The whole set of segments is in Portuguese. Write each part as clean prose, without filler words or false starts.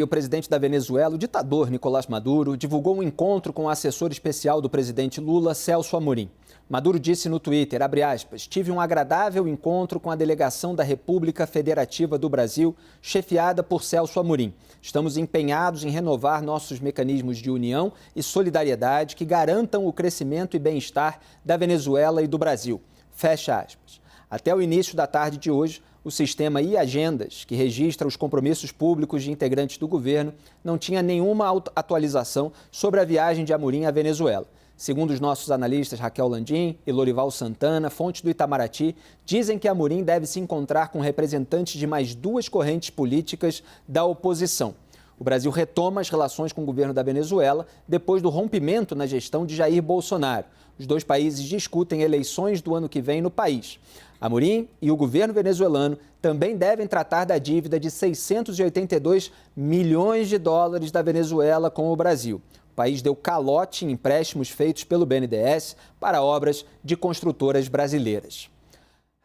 O presidente da Venezuela, o ditador Nicolás Maduro, divulgou um encontro com o assessor especial do presidente Lula, Celso Amorim. Maduro disse no Twitter, abre aspas, tive um agradável encontro com a delegação da República Federativa do Brasil, chefiada por Celso Amorim. Estamos empenhados em renovar nossos mecanismos de união e solidariedade que garantam o crescimento e bem-estar da Venezuela e do Brasil. Fecha aspas. Até o início da tarde de hoje, o sistema e-agendas, que registra os compromissos públicos de integrantes do governo, não tinha nenhuma atualização sobre a viagem de Amorim à Venezuela. Segundo os nossos analistas Raquel Landim e Lorival Santana, fontes do Itamaraty, dizem que Amorim deve se encontrar com representantes de mais duas correntes políticas da oposição. O Brasil retoma as relações com o governo da Venezuela depois do rompimento na gestão de Jair Bolsonaro. Os dois países discutem eleições do ano que vem no país. Amorim e o governo venezuelano também devem tratar da dívida de 682 milhões de dólares da Venezuela com o Brasil. O país deu calote em empréstimos feitos pelo BNDES para obras de construtoras brasileiras.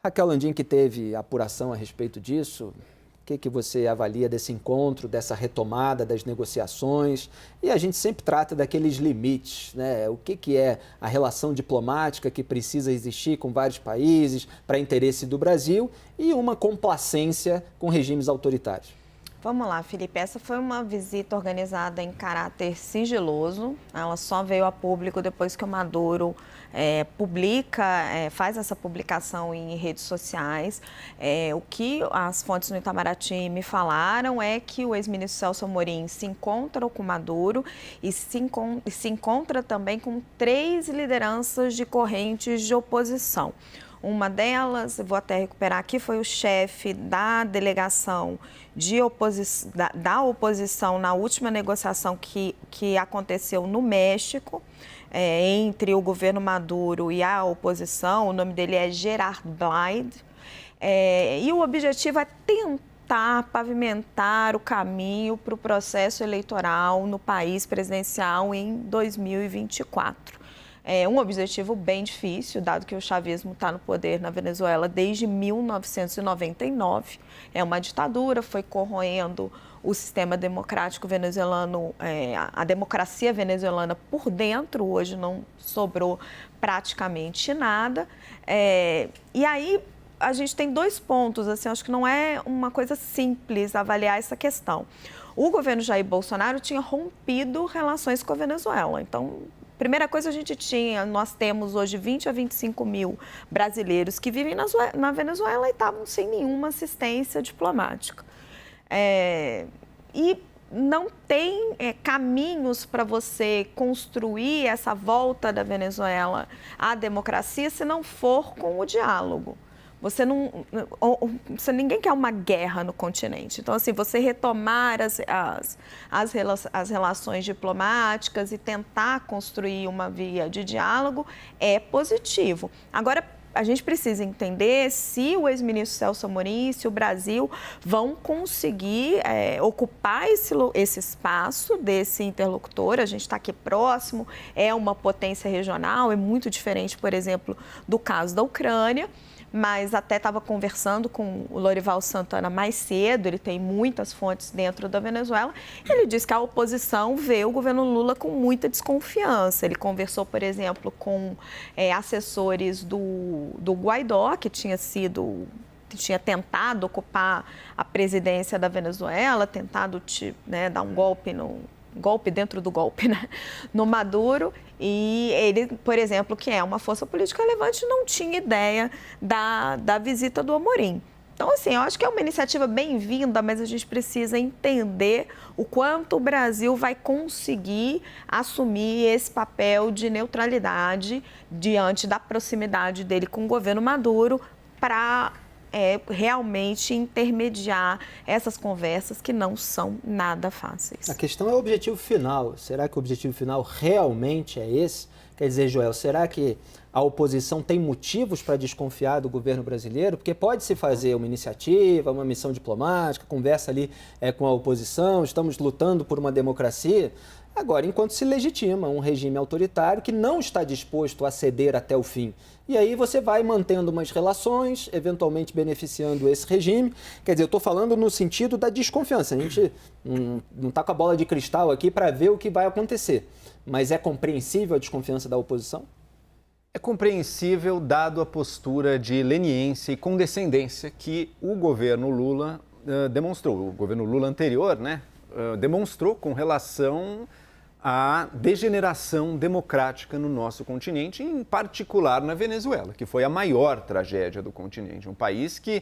Raquel Landim, que teve apuração a respeito disso, o que você avalia desse encontro, dessa retomada das negociações? E a gente sempre trata daqueles limites, né? O que é a relação diplomática que precisa existir com vários países para interesse do Brasil e uma complacência com regimes autoritários? Vamos lá, Felipe. Essa foi uma visita organizada em sigiloso. Ela só veio a público depois que o Maduro faz essa publicação em redes sociais. O que as fontes no Itamaraty me falaram é que o ex-ministro Celso Amorim se encontra com o Maduro e se encontra também com 3 lideranças de correntes de oposição. Uma delas, vou até recuperar aqui, foi o chefe da delegação da oposição na última negociação que aconteceu no México, entre o governo Maduro e a oposição. O nome dele é Gerard Blyde. E o objetivo é tentar pavimentar o caminho para o processo eleitoral no país presidencial em 2024. É um objetivo bem difícil, dado que o chavismo está no poder na Venezuela desde 1999. É uma ditadura, foi corroendo o sistema democrático venezuelano, a democracia venezuelana por dentro. Hoje não sobrou praticamente nada. E aí a gente tem 2 pontos, assim, acho que não é uma coisa simples avaliar essa questão. O governo Jair Bolsonaro tinha rompido relações com a Venezuela, então... Primeira coisa, nós temos hoje 20 a 25 mil brasileiros que vivem na Venezuela e estavam sem nenhuma assistência diplomática. E não tem caminhos para você construir essa volta da Venezuela à democracia se não for com o diálogo. Ninguém quer uma guerra no continente. Então, assim, você retomar as relações diplomáticas e tentar construir uma via de diálogo é positivo. Agora, a gente precisa entender se o ex-ministro Celso Amorim e se o Brasil vão conseguir ocupar esse espaço desse interlocutor. A gente está aqui próximo, é uma potência regional, é muito diferente, por exemplo, do caso da Ucrânia. Mas até estava conversando com o Lorival Santana mais cedo, ele tem muitas fontes dentro da Venezuela. Ele disse que a oposição vê o governo Lula com muita desconfiança. Ele conversou, por exemplo, com assessores do Guaidó, que tinha tentado ocupar a presidência da Venezuela, tentado dar um golpe dentro do golpe, né, no Maduro. E ele, por exemplo, que é uma força política relevante, não tinha ideia da visita do Amorim. Então, assim, eu acho que é uma iniciativa bem-vinda, mas a gente precisa entender o quanto o Brasil vai conseguir assumir esse papel de neutralidade diante da proximidade dele com o governo Maduro para realmente intermediar essas conversas que não são nada fáceis. A questão é o objetivo final. Será que o objetivo final realmente é esse? Quer dizer, Joel, será que a oposição tem motivos para desconfiar do governo brasileiro? Porque pode-se fazer uma iniciativa, uma missão diplomática, conversa ali com a oposição, estamos lutando por uma democracia. Agora, enquanto se legitima um regime autoritário que não está disposto a ceder até o fim. E aí você vai mantendo umas relações, eventualmente beneficiando esse regime. Quer dizer, eu estou falando no sentido da desconfiança. A gente não está com a bola de cristal aqui para ver o que vai acontecer. Mas é compreensível a desconfiança da oposição? É compreensível, dado a postura de leniência e condescendência que o governo Lula demonstrou. O governo Lula anterior, demonstrou com relação à degeneração democrática no nosso continente, em particular na Venezuela, que foi a maior tragédia do continente. Um país que,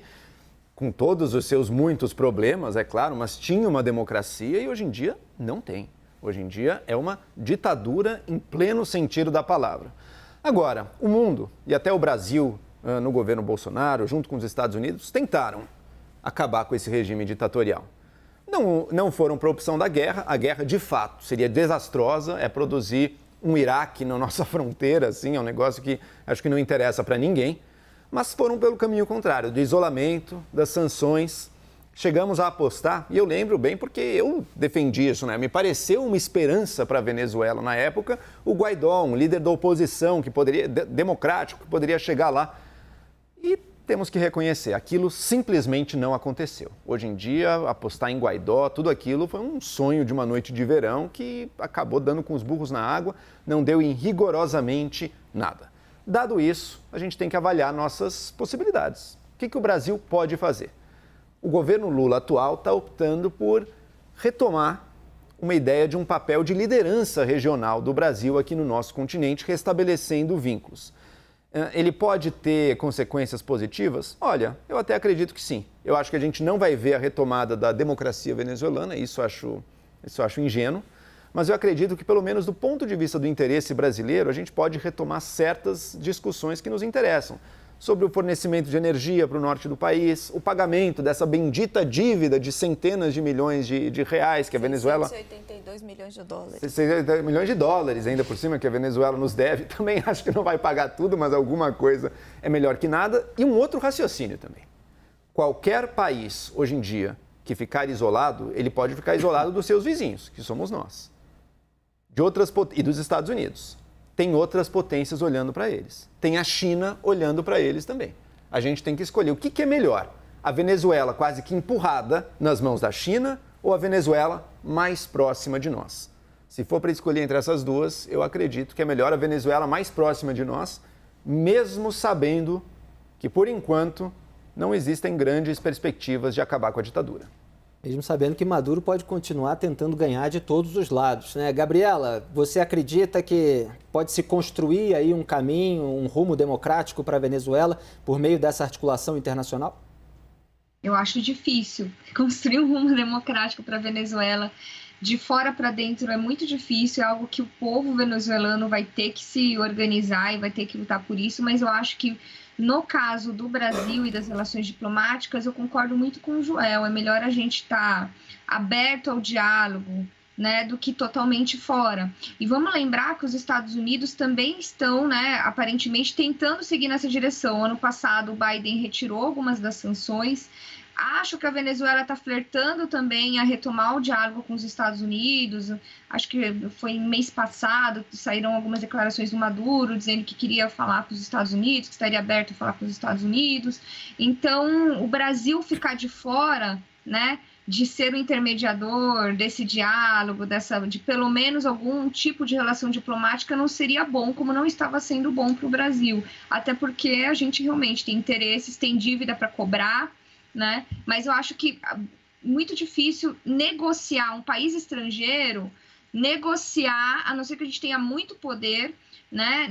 com todos os seus muitos problemas, é claro, mas tinha uma democracia e hoje em dia não tem. Hoje em dia é uma ditadura em pleno sentido da palavra. Agora, o mundo e até o Brasil, no governo Bolsonaro, junto com os Estados Unidos, tentaram acabar com esse regime ditatorial. Não foram para a opção da guerra. A guerra, de fato, seria desastrosa, é produzir um Iraque na nossa fronteira, assim, é um negócio que acho que não interessa para ninguém. Mas foram pelo caminho contrário, do isolamento, das sanções. Chegamos a apostar, e eu lembro bem porque eu defendi isso, Me pareceu uma esperança para a Venezuela na época, o Guaidó, um líder da oposição democrático, que poderia chegar lá. E temos que reconhecer, aquilo simplesmente não aconteceu. Hoje em dia, apostar em Guaidó, tudo aquilo foi um sonho de uma noite de verão que acabou dando com os burros na água, não deu em rigorosamente nada. Dado isso, a gente tem que avaliar nossas possibilidades. O que o Brasil pode fazer? O governo Lula atual está optando por retomar uma ideia de um papel de liderança regional do Brasil aqui no nosso continente, restabelecendo vínculos. Ele pode ter consequências positivas? Olha, eu até acredito que sim. Eu acho que a gente não vai ver a retomada da democracia venezuelana, isso eu acho ingênuo, mas eu acredito que, pelo menos do ponto de vista do interesse brasileiro, a gente pode retomar certas discussões que nos interessam. Sobre o fornecimento de energia para o norte do país, o pagamento dessa bendita dívida de centenas de milhões de reais que a Venezuela... 682 milhões de dólares. 682 milhões de dólares ainda por cima que a Venezuela nos deve. Também acho que não vai pagar tudo, mas alguma coisa é melhor que nada. E um outro raciocínio também. Qualquer país, hoje em dia, que ficar isolado, ele pode ficar isolado dos seus vizinhos, que somos nós. E dos Estados Unidos. Tem outras potências olhando para eles. Tem a China olhando para eles também. A gente tem que escolher o que é melhor. A Venezuela quase que empurrada nas mãos da China ou a Venezuela mais próxima de nós. Se for para escolher entre essas duas, eu acredito que é melhor a Venezuela mais próxima de nós, mesmo sabendo que, por enquanto, não existem grandes perspectivas de acabar com a ditadura. Mesmo sabendo que Maduro pode continuar tentando ganhar de todos os lados, Gabriela, você acredita que pode se construir aí um caminho, um rumo democrático para a Venezuela por meio dessa articulação internacional? Eu acho difícil construir um rumo democrático para a Venezuela. De fora para dentro é muito difícil, é algo que o povo venezuelano vai ter que se organizar e vai ter que lutar por isso, mas eu acho que no caso do Brasil e das relações diplomáticas, eu concordo muito com o Joel. É melhor a gente estar aberto ao diálogo, do que totalmente fora. E vamos lembrar que os Estados Unidos também estão, aparentemente, tentando seguir nessa direção. Ano passado, o Biden retirou algumas das sanções. Acho que a Venezuela está flertando também a retomar o diálogo com os Estados Unidos. Acho que foi mês passado que saíram algumas declarações do Maduro dizendo que queria falar com os Estados Unidos, que estaria aberto a falar com os Estados Unidos. Então, o Brasil ficar de fora, de ser o intermediador desse diálogo, de pelo menos algum tipo de relação diplomática, não seria bom, como não estava sendo bom para o Brasil. Até porque a gente realmente tem interesses, tem dívida para cobrar, mas eu acho que é muito difícil negociar um país estrangeiro, a não ser que a gente tenha muito poder,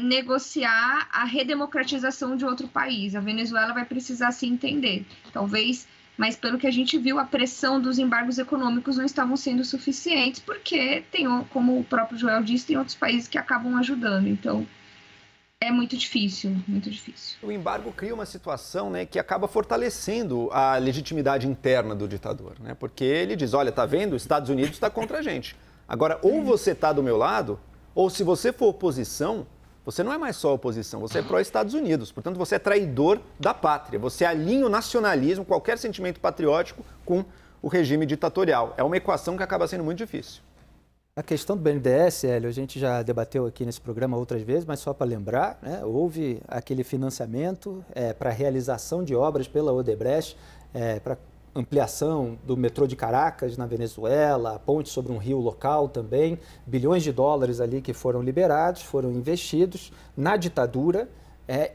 negociar a redemocratização de outro país. A Venezuela vai precisar se entender, talvez, mas pelo que a gente viu, a pressão dos embargos econômicos não estavam sendo suficientes, porque tem, como o próprio Joel disse, tem outros países que acabam ajudando, então... É muito difícil, muito difícil. O embargo cria uma situação que acaba fortalecendo a legitimidade interna do ditador, porque ele diz, olha, tá vendo? Os Estados Unidos está contra a gente. Agora, ou você está do meu lado, ou se você for oposição, você não é mais só oposição, você é pró-Estados Unidos. Portanto, você é traidor da pátria. Você alinha o nacionalismo, qualquer sentimento patriótico, com o regime ditatorial. É uma equação que acaba sendo muito difícil. A questão do BNDES, Hélio, a gente já debateu aqui nesse programa outras vezes, mas só para lembrar, né, houve aquele financiamento para a realização de obras pela Odebrecht, para ampliação do metrô de Caracas na Venezuela, a ponte sobre um rio local também, bilhões de dólares ali que foram liberados, foram investidos na ditadura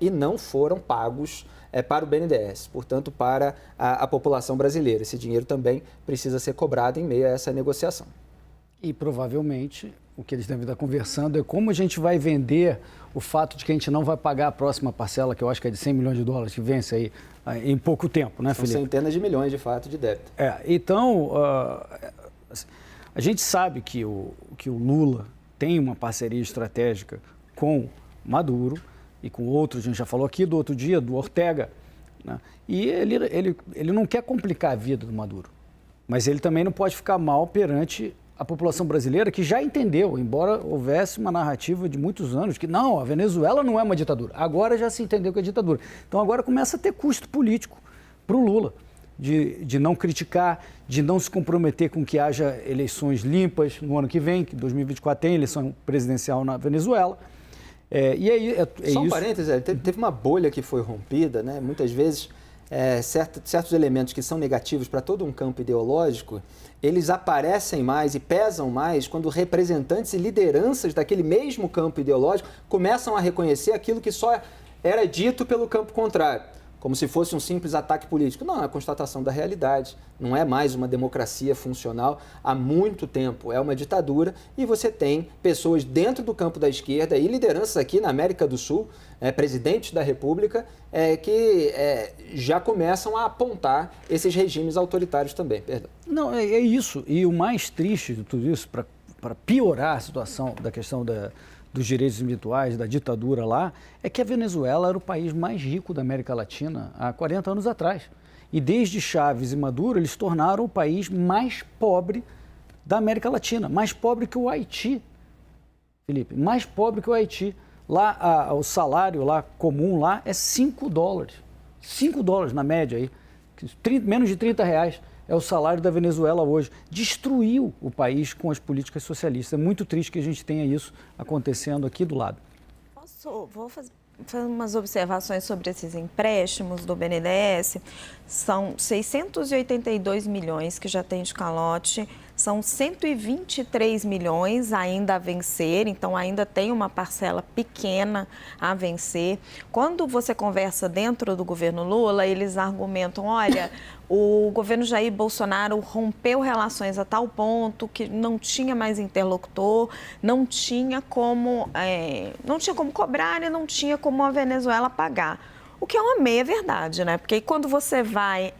e não foram pagos para o BNDES, portanto, para a população brasileira. Esse dinheiro também precisa ser cobrado em meio a essa negociação. E provavelmente o que eles devem estar conversando é como a gente vai vender o fato de que a gente não vai pagar a próxima parcela, que eu acho que é de 100 milhões de dólares, que vence aí em pouco tempo, né, Felipe? São centenas de milhões, de fato, de débito. Então, a gente sabe que o Lula tem uma parceria estratégica com Maduro e com outros, a gente já falou aqui do outro dia, do Ortega, né? E ele não quer complicar a vida do Maduro, mas ele também não pode ficar mal perante a população brasileira, que já entendeu, embora houvesse uma narrativa de muitos anos, que não, a Venezuela não é uma ditadura. Agora já se entendeu que é ditadura. Então agora começa a ter custo político para o Lula, de não criticar, de não se comprometer com que haja eleições limpas no ano que vem, que 2024 tem eleição presidencial na Venezuela. Só um parênteses, teve uma bolha que foi rompida, né? Muitas vezes certos elementos que são negativos para todo um campo ideológico, eles aparecem mais e pesam mais quando representantes e lideranças daquele mesmo campo ideológico começam a reconhecer aquilo que só era dito pelo campo contrário, como se fosse um simples ataque político. Não, é a constatação da realidade. Não é mais uma democracia funcional há muito tempo. É uma ditadura e você tem pessoas dentro do campo da esquerda e lideranças aqui na América do Sul, presidentes da República, que já começam a apontar esses regimes autoritários também. Perdão. Não, é isso. E o mais triste de tudo isso, para piorar a situação da questão dos direitos individuais, da ditadura lá, é que a Venezuela era o país mais rico da América Latina há 40 anos atrás. E desde Chávez e Maduro, eles tornaram o país mais pobre da América Latina, mais pobre que o Haiti, Felipe, mais pobre que o Haiti. Lá, o salário lá, comum lá é $5. $5 na média aí, menos de R$30 é o salário da Venezuela hoje. Destruiu o país com as políticas socialistas. É muito triste que a gente tenha isso acontecendo aqui do lado. Vou fazer umas observações sobre esses empréstimos do BNDES. São 682 milhões que já tem de calote, são 123 milhões ainda a vencer, então ainda tem uma parcela pequena a vencer. Quando você conversa dentro do governo Lula, eles argumentam, olha, o governo Jair Bolsonaro rompeu relações a tal ponto que não tinha mais interlocutor, não tinha como cobrar e não tinha como a Venezuela pagar. O que é uma meia verdade, né? Porque quando você vai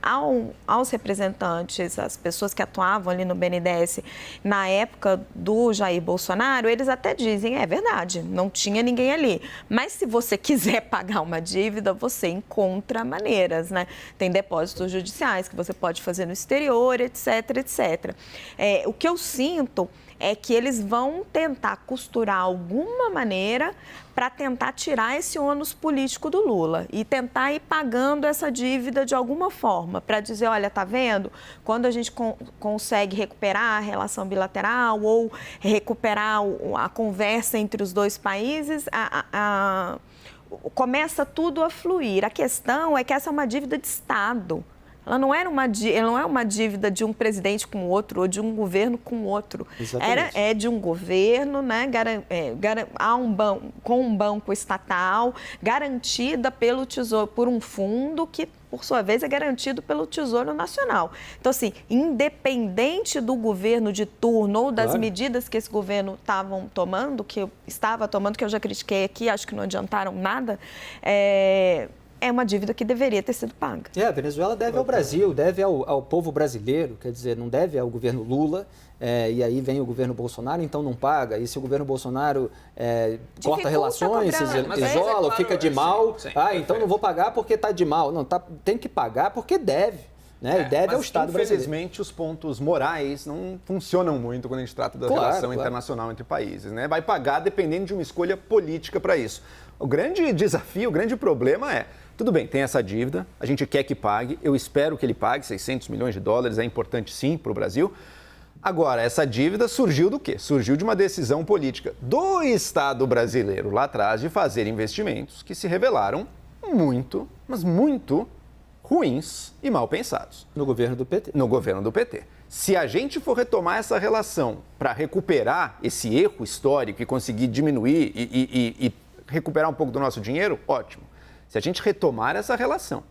aos representantes, as pessoas que atuavam ali no BNDES na época do Jair Bolsonaro, eles até dizem, é verdade, não tinha ninguém ali. Mas se você quiser pagar uma dívida, você encontra maneiras, né? Tem depósitos judiciais que você pode fazer no exterior, etc, etc. O que eu sinto é que eles vão tentar costurar alguma maneira para tentar tirar esse ônus político do Lula e tentar ir pagando essa dívida de alguma forma, para dizer, olha, tá vendo? Quando a gente consegue recuperar a relação bilateral ou recuperar a conversa entre os dois países, começa tudo a fluir. A questão é que essa é uma dívida de Estado. Ela não é uma dívida de um presidente com o outro ou de um governo com o outro. É de um governo, né, com um banco estatal, garantida pelo Tesouro, por um fundo que, por sua vez, é garantido pelo Tesouro Nacional. Então, assim, independente do governo de turno ou das medidas que esse governo estava tomando, que eu já critiquei aqui, acho que não adiantaram nada, é uma dívida que deveria ter sido paga. A Venezuela deve ao Brasil, deve ao povo brasileiro, quer dizer, não deve ao governo Lula, e aí vem o governo Bolsonaro, então não paga. E se o governo Bolsonaro corta relações, se isola, fica de mal, então não vou pagar porque está de mal. Não, tem que pagar porque deve. né? E deve ao Estado brasileiro. Infelizmente, os pontos morais não funcionam muito quando a gente trata da relação internacional entre países, né? Vai pagar dependendo de uma escolha política para isso. O grande desafio, o grande problema é, tudo bem, tem essa dívida, a gente quer que pague, eu espero que ele pague, 600 milhões de dólares, é importante sim para o Brasil. Agora, essa dívida surgiu do quê? Surgiu de uma decisão política do Estado brasileiro lá atrás de fazer investimentos que se revelaram muito, mas muito ruins e mal pensados. No governo do PT. No governo do PT. Se a gente for retomar essa relação para recuperar esse erro histórico e conseguir diminuir e recuperar um pouco do nosso dinheiro, ótimo. Se a gente retomar essa relação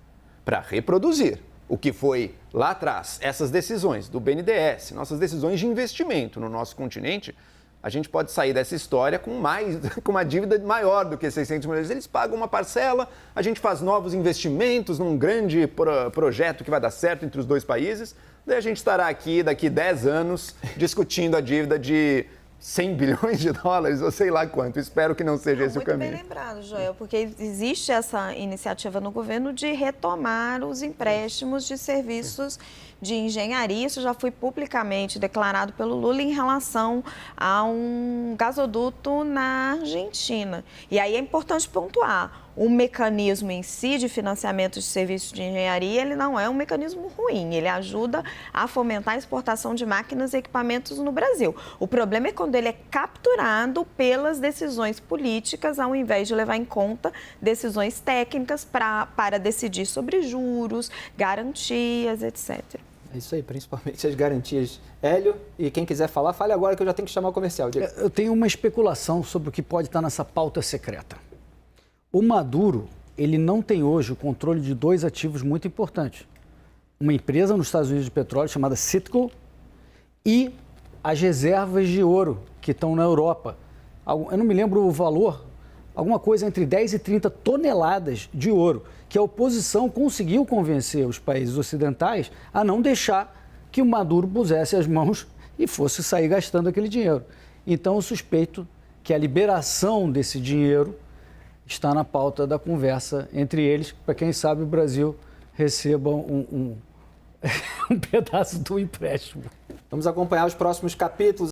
para reproduzir o que foi lá atrás, essas decisões do BNDES, nossas decisões de investimento no nosso continente, a gente pode sair dessa história com uma dívida maior do que 600 milhões. Eles pagam uma parcela, a gente faz novos investimentos num grande projeto que vai dar certo entre os dois países, daí a gente estará aqui daqui 10 anos discutindo a dívida de 100 bilhões de dólares, ou sei lá quanto. Espero que não seja esse o caminho. Muito bem lembrado, Joel, porque existe essa iniciativa no governo de retomar os empréstimos de serviços de engenharia. Isso já foi publicamente declarado pelo Lula em relação a um gasoduto na Argentina. E aí é importante pontuar. O mecanismo em si de financiamento de serviços de engenharia, ele não é um mecanismo ruim, ele ajuda a fomentar a exportação de máquinas e equipamentos no Brasil. O problema é quando ele é capturado pelas decisões políticas, ao invés de levar em conta decisões técnicas para decidir sobre juros, garantias, etc. É isso aí, principalmente as garantias. Hélio, e quem quiser falar, fale agora que eu já tenho que chamar o comercial. Diego. Eu tenho uma especulação sobre o que pode estar nessa pauta secreta. O Maduro, ele não tem hoje o controle de dois ativos muito importantes. Uma empresa nos Estados Unidos de petróleo chamada Citgo e as reservas de ouro que estão na Europa. Eu não me lembro o valor, alguma coisa entre 10 e 30 toneladas de ouro, que a oposição conseguiu convencer os países ocidentais a não deixar que o Maduro pusesse as mãos e fosse sair gastando aquele dinheiro. Então, eu suspeito que a liberação desse dinheiro está na pauta da conversa entre eles, para quem sabe o Brasil receba um pedaço do empréstimo. Vamos acompanhar os próximos capítulos.